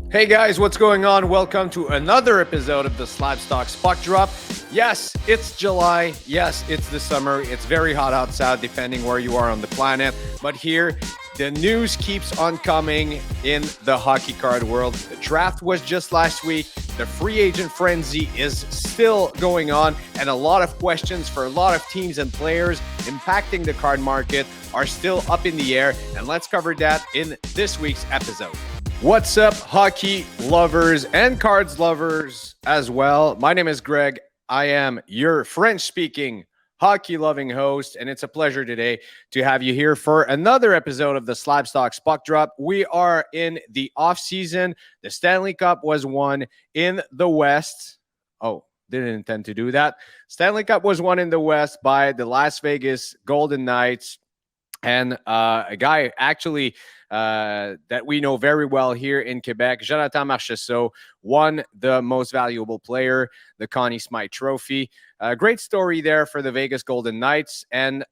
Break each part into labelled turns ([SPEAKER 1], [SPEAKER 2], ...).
[SPEAKER 1] Hey guys, what's going on? Welcome to another episode of the SlabStox Puck Drop. Yes, it's July. Yes, it's the summer. It's very hot outside, depending where you are on the planet. But here, the news keeps on coming in the hockey card world. The draft was just last week. The free agent frenzy is still going on, and a lot of questions for a lot of teams and players impacting the card market are still up in the air. And let's cover that in this week's episode. What's up, hockey lovers and cards lovers as well? My name is Greg. I am your French-speaking, hockey-loving host, and it's a pleasure today to have you here for another episode of the SlabStox Puck Drop. We are in the off-season. The Stanley Cup was won in the West. Oh, didn't intend to do that. Stanley Cup was won in the West by the Las Vegas Golden Knights. And a guy actually that we know very well here in Quebec, Jonathan Marchessault, won the most valuable player, the Connie Smythe Trophy. Great story there for the Vegas Golden Knights. And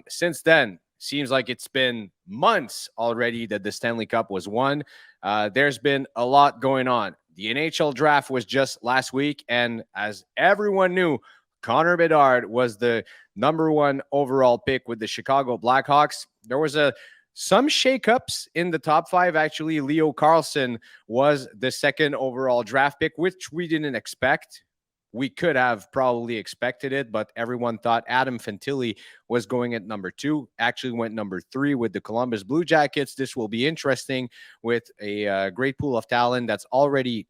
[SPEAKER 1] since then, seems like it's been months already that the Stanley Cup was won. There's been a lot going on. The NHL draft was just last week. And as everyone knew, Connor Bedard was the number one overall pick with the Chicago Blackhawks. There was some shakeups in the top five. Actually, Leo Carlsson was the second overall draft pick, which we didn't expect. We could have probably expected it, but everyone thought Adam Fantilli was going at number two. Actually went number three with the Columbus Blue Jackets. This will be interesting with a great pool of talent that's already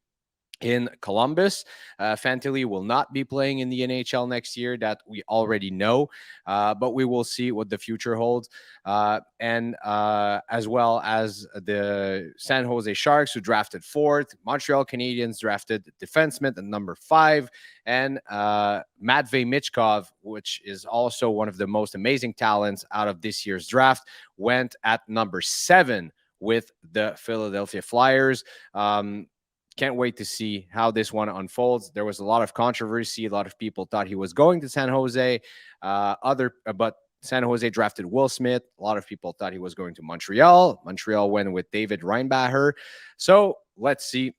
[SPEAKER 1] in Columbus. Fantilli will not be playing in the NHL next year. That we already know, but we will see what the future holds. And as well as the San Jose Sharks, who drafted fourth. Montreal Canadiens drafted defenseman at number 5. And Matvei Michkov, which is also one of the most amazing talents out of this year's draft, went at number 7 with the Philadelphia Flyers. Can't wait to see how this one unfolds. There was a lot of controversy. A lot of people thought he was going to San Jose. But San Jose drafted Will Smith. A lot of people thought he was going to Montreal. Montreal went with David Reinbacher. So let's see.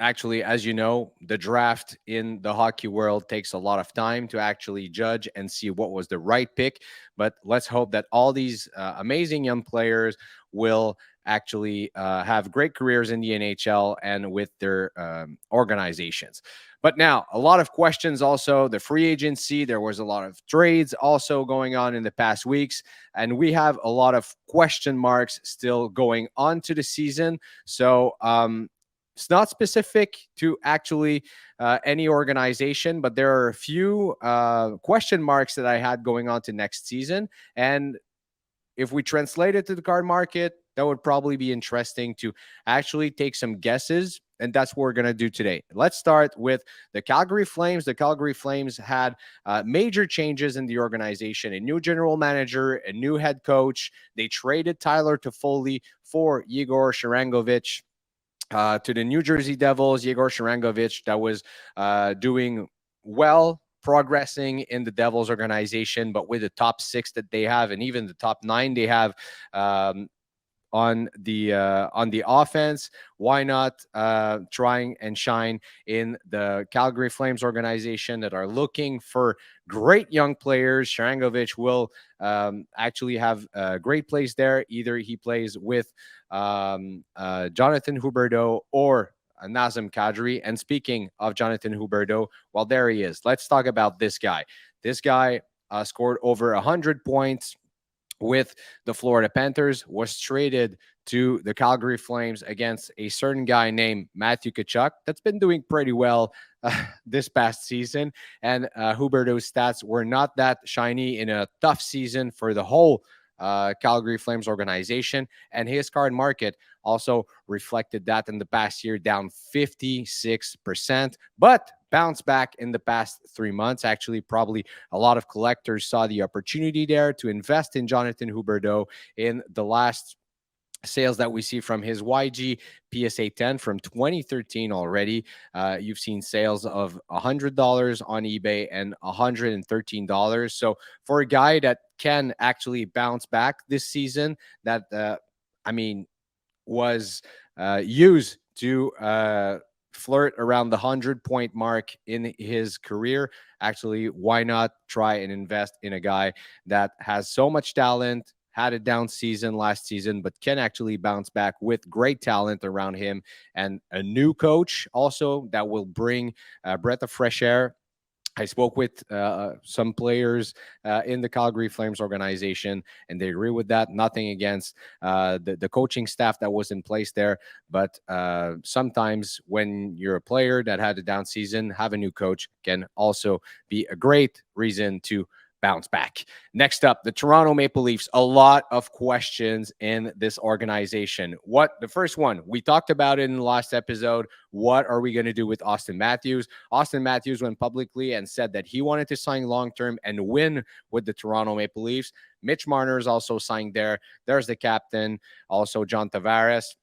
[SPEAKER 1] Actually, as you know, the draft in the hockey world takes a lot of time to actually judge and see what was the right pick. But let's hope that all these amazing young players will actually have great careers in the NHL and with their organizations. But now, a lot of questions also. The free agency, there was a lot of trades also going on in the past weeks. And we have a lot of question marks still going on to the season. So, it's not specific to actually any organization, but there are a few question marks that I had going on to next season. And if we translate it to the card market, that would probably be interesting to actually take some guesses. And that's what we're going to do today. Let's start with the Calgary Flames. The Calgary Flames had major changes in the organization, a new general manager, a new head coach. They traded Tyler Toffoli for Yegor Sharangovich to the New Jersey Devils. Yegor Sharangovich, that was doing well, progressing in the Devils organization, but with the top 6 that they have, and even the top 9 they have on the offense, why not trying and shine in the Calgary Flames organization that are looking for great young players? Sharangovich will actually have a great place there. Either he plays with Jonathan Huberdeau or Nazem Kadri. And speaking of Jonathan Huberdeau, well, there he is. Let's talk about this guy. This guy scored over 100 points with the Florida Panthers, was traded to the Calgary Flames against a certain guy named Matthew Tkachuk that's been doing pretty well this past season. And Huberdeau's stats were not that shiny in a tough season for the whole Calgary Flames organization. And his card market also reflected that in the past year, down 56%, but bounced back in the past 3 months. Actually, probably a lot of collectors saw the opportunity there to invest in Jonathan Huberdeau in the last sales that we see from his YG PSA 10 from 2013 already. You've seen sales of $100 on eBay and $113. So for a guy that can actually bounce back this season, that was use to flirt around the 100-point mark in his career. Actually, why not try and invest in a guy that has so much talent, had a down season last season, but can actually bounce back with great talent around him and a new coach also that will bring a breath of fresh air. I spoke with some players in the Calgary Flames organization, and they agree with that. Nothing against the coaching staff that was in place there, but sometimes when you're a player that had a down season, have a new coach can also be a great reason to bounce back. Next up, the Toronto Maple Leafs. A lot of questions in this organization. The first one, we talked about it in the last episode. What are we going to do with Austin Matthews? Austin Matthews went publicly and said that he wanted to sign long-term and win with the Toronto Maple Leafs. Mitch Marner is also signed there. There's the captain, also John Tavares.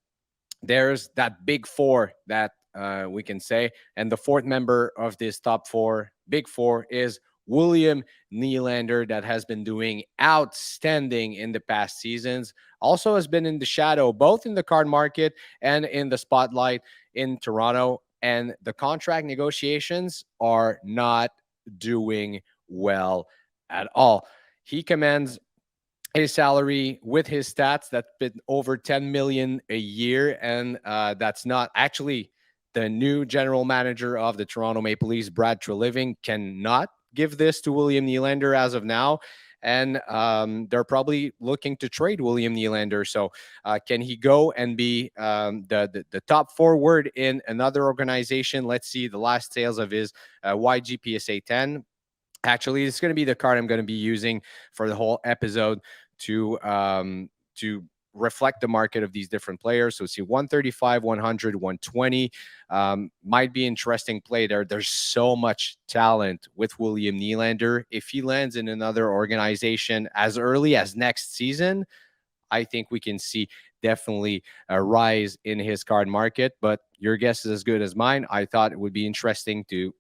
[SPEAKER 1] There's that big four that we can say. And the fourth member of this top four, big four, is William Nylander, that has been doing outstanding in the past seasons. Also has been in the shadow, both in the card market and in the spotlight in Toronto. And the contract negotiations are not doing well at all. He commands his salary with his stats that's been over 10 million a year, and that's not actually the new general manager of the Toronto Maple Leafs, Brad Treliving, cannot give this to William Nylander as of now. And they're probably looking to trade William Nylander. So can he go and be the top forward in another organization? Let's see the last sales of his YGPSA 10. Actually, it's going to be the card I'm going to be using for the whole episode to reflect the market of these different players. So see 135, 100, 120 might be interesting play there. There's so much talent with William Nylander. If he lands in another organization as early as next season, I think we can see definitely a rise in his card market. But your guess is as good as mine. I thought it would be interesting to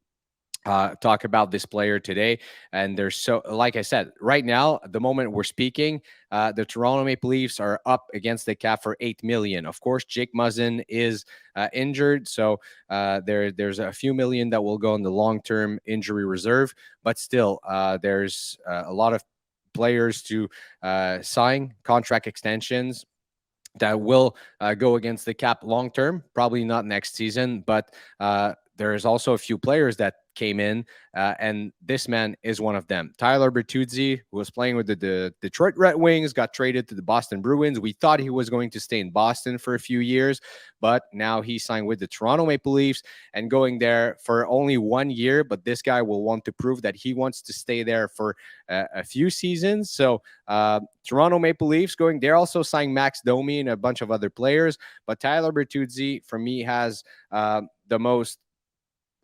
[SPEAKER 1] talk about this player today. And there's so, like I said, right now, the moment we're speaking, the Toronto Maple Leafs are up against the cap for $8 million. Of course, Jake Muzzin is injured, so there's a few million that will go in the long-term injury reserve. But still, there's a lot of players to sign contract extensions that will go against the cap long term. Probably not next season, but there's also a few players that came in, and this man is one of them. Tyler Bertuzzi, who was playing with the Detroit Red Wings, got traded to the Boston Bruins. We thought he was going to stay in Boston for a few years, but now he signed with the Toronto Maple Leafs and going there for only 1 year. But this guy will want to prove that he wants to stay there for a few seasons. So Toronto Maple Leafs going there, also signed Max Domi and a bunch of other players. But Tyler Bertuzzi, for me, has the most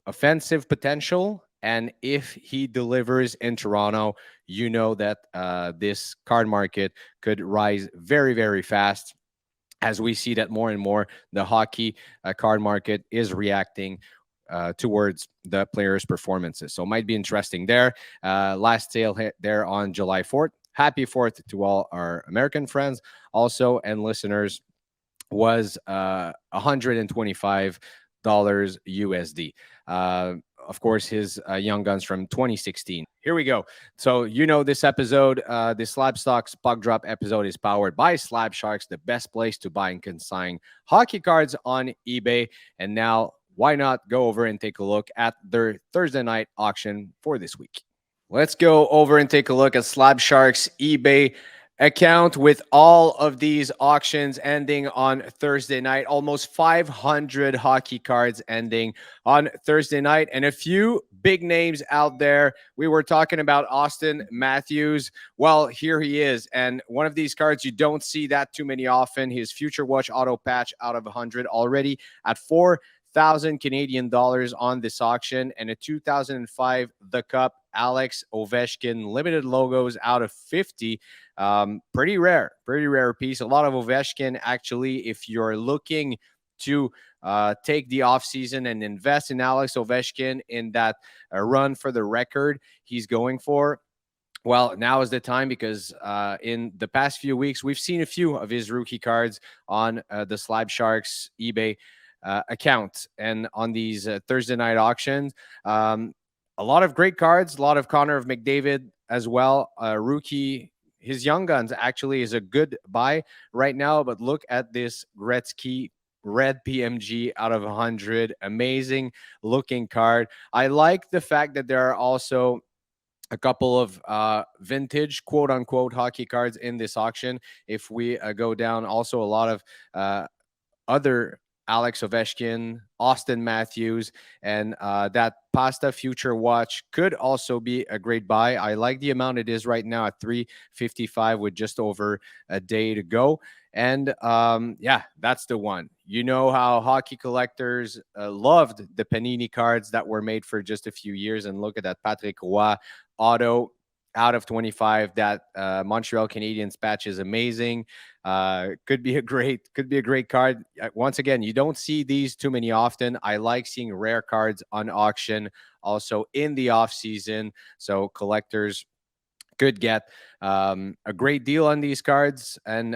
[SPEAKER 1] offensive potential, and if he delivers in Toronto, you know that this card market could rise very, very fast, as we see that more and more the hockey card market is reacting towards the players' performances. So it might be interesting there. Last sale hit there on July 4th. Happy 4th to all our American friends also and listeners. Was $125 USD. Of course, his Young Guns from 2016. Here we go. So, this episode, the SlabStox Puck Drop episode is powered by SLAB Sharks, the best place to buy and consign hockey cards on eBay. And now, why not go over and take a look at their Thursday night auction for this week? Let's go over and take a look at SLAB Sharks eBay account with all of these auctions ending on Thursday night. Almost 500 hockey cards ending on Thursday night, and a few big names out there. We were talking about Austin Matthews. Well, here he is, and one of these cards you don't see that too many often. His Future Watch auto patch out of 100 already at 4,000 Canadian dollars on this auction, and a 2005 The Cup Alex Ovechkin limited logos out of 50. Pretty rare piece. A lot of Ovechkin, actually, if you're looking to take the offseason and invest in Alex Ovechkin in that run for the record he's going for. Well, now is the time because in the past few weeks, we've seen a few of his rookie cards on the SLAB Sharks eBay account and on these Thursday night auctions. Um, a lot of great cards, a lot of Connor of McDavid as well. Rookie, his Young Guns actually is a good buy right now, but look at this Gretzky red PMG out of 100. Amazing looking card. I like the fact that there are also a couple of vintage quote unquote hockey cards in this auction. If we go down, also a lot of other Alex Ovechkin, Austin Matthews, and that Pasta Future Watch could also be a great buy. I like the amount it is right now at 355 with just over a day to go. And yeah, that's the one. You know how hockey collectors loved the Panini cards that were made for just a few years. And look at that Patrick Roy auto out of 25. That Montreal Canadiens patch is amazing. Could be a great card. Once again, you don't see these too many often. I like seeing rare cards on auction also in the off season, so collectors could get a great deal on these cards and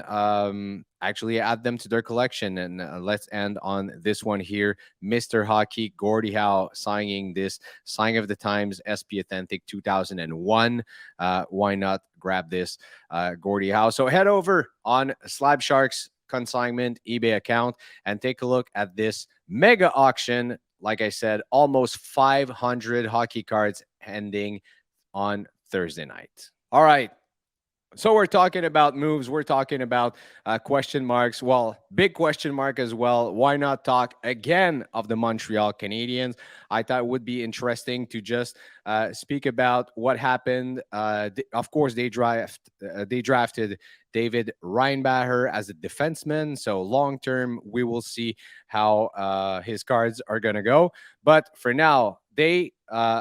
[SPEAKER 1] actually add them to their collection. And let's end on this one here. Mr. Hockey, Gordie Howe signing this Sign of the Times SP Authentic 2001. Why not grab this Gordie Howe? So head over on Slab Sharks consignment eBay account and take a look at this mega auction. Like I said, almost 500 hockey cards ending on Thursday night. All right. So we're talking about moves. We're talking about question marks. Well, big question mark as well. Why not talk again of the Montreal Canadiens? I thought it would be interesting to just speak about what happened. Of course, they drafted David Reinbacher as a defenseman. So long term, we will see how his cards are going to go. But for now, they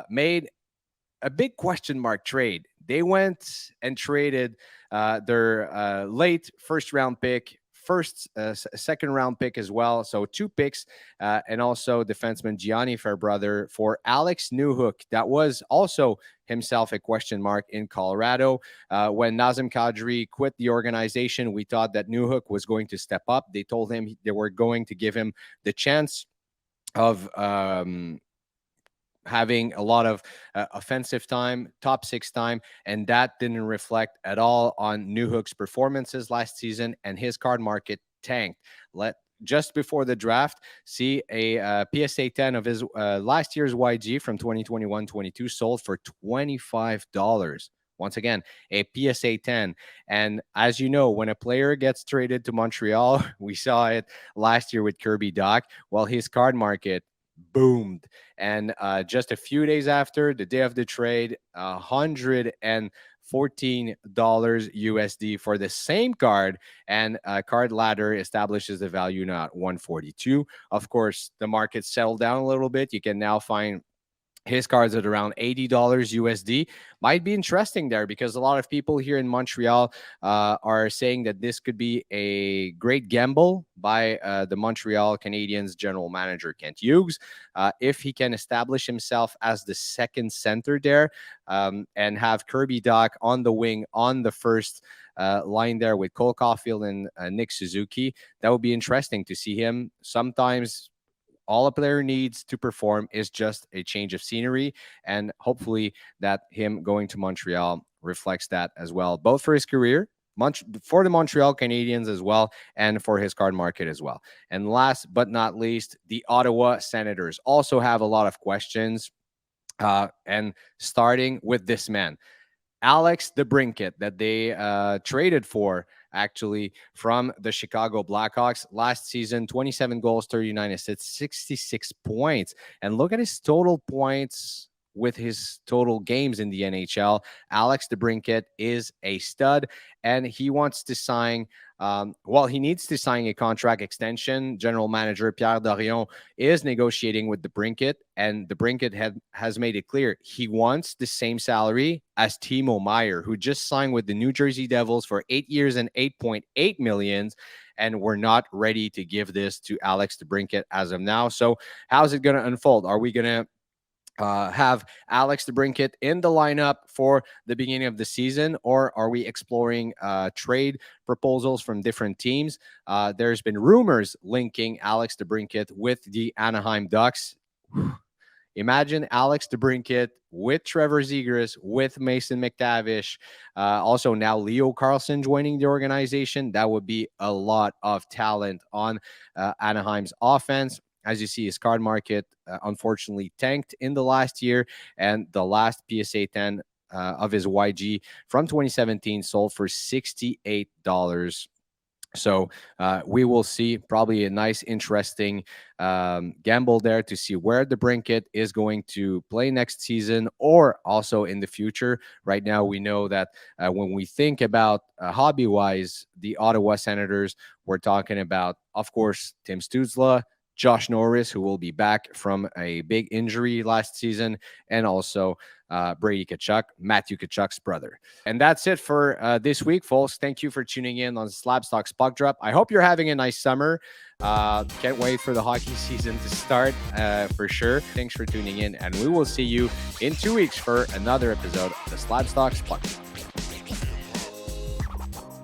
[SPEAKER 1] made a big question mark trade. They went and traded their late first round pick, second round pick as well. So 2 picks, and also defenseman Gianni Fairbrother for Alex Newhook. That was also himself a question mark in Colorado. When Nazem Kadri quit the organization, we thought that Newhook was going to step up. They told him they were going to give him the chance of having a lot of offensive time, top 6 time, and that didn't reflect at all on Newhook's performances last season, and his card market tanked. Just before the draft, see a PSA 10 of his last year's YG from 2021-22 sold for $25. Once again, a PSA 10. And as you know, when a player gets traded to Montreal, we saw it last year with Kirby Dach, well, his card market boomed. And just a few days after the day of the trade, $114 USD for the same card, and Card Ladder establishes the value now at 142. Of course, the market settled down a little bit. You can now find his cards at around $80 USD. Might be interesting there because a lot of people here in Montreal are saying that this could be a great gamble by the Montreal Canadiens general manager Kent Hughes if he can establish himself as the second center there and have Kirby Dach on the wing on the first line there with Cole Caulfield and Nick Suzuki. That would be interesting to see him. Sometimes all a player needs to perform is just a change of scenery, and hopefully that him going to Montreal reflects that as well, both for his career, for the Montreal Canadiens as well, and for his card market as well. And last but not least, the Ottawa Senators also have a lot of questions, and starting with this man, Alex DeBrincat, that they traded for actually from the Chicago Blackhawks last season. 27 goals, 39 assists, 66 points. And look at his total points with his total games in the NHL. Alex DeBrincat is a stud, and he wants to sign. He needs to sign a contract extension. General manager Pierre Dorion is negotiating with DeBrincat, and DeBrincat has made it clear he wants the same salary as Timo Meier, who just signed with the New Jersey Devils for 8 years and $8.8 million. And we're not ready to give this to Alex DeBrincat as of now. So how's it going to unfold? Are we going to have Alex DeBrincat in the lineup for the beginning of the season, or are we exploring trade proposals from different teams? There's been rumors linking Alex DeBrincat with the Anaheim Ducks. Imagine Alex DeBrincat with Trevor Zegras, with Mason McTavish, also now Leo Carlson joining the organization. That would be a lot of talent on Anaheim's offense. As you see, his card market unfortunately tanked in the last year, and the last PSA 10 of his YG from 2017 sold for $68. So we will see probably a nice, interesting gamble there to see where DeBrincat is going to play next season or also in the future. Right now, we know that when we think about hobby-wise, the Ottawa Senators, we're talking about, of course, Tim Stützle, Josh Norris, who will be back from a big injury last season, and also Brady Tkachuk, Matthew Tkachuk's brother. And that's it for this week, folks. Thank you for tuning in on SlabStox Puck Drop. I hope you're having a nice summer. Can't wait for the hockey season to start for sure. Thanks for tuning in, and we will see you in 2 weeks for another episode of the SlabStox Puck Drop.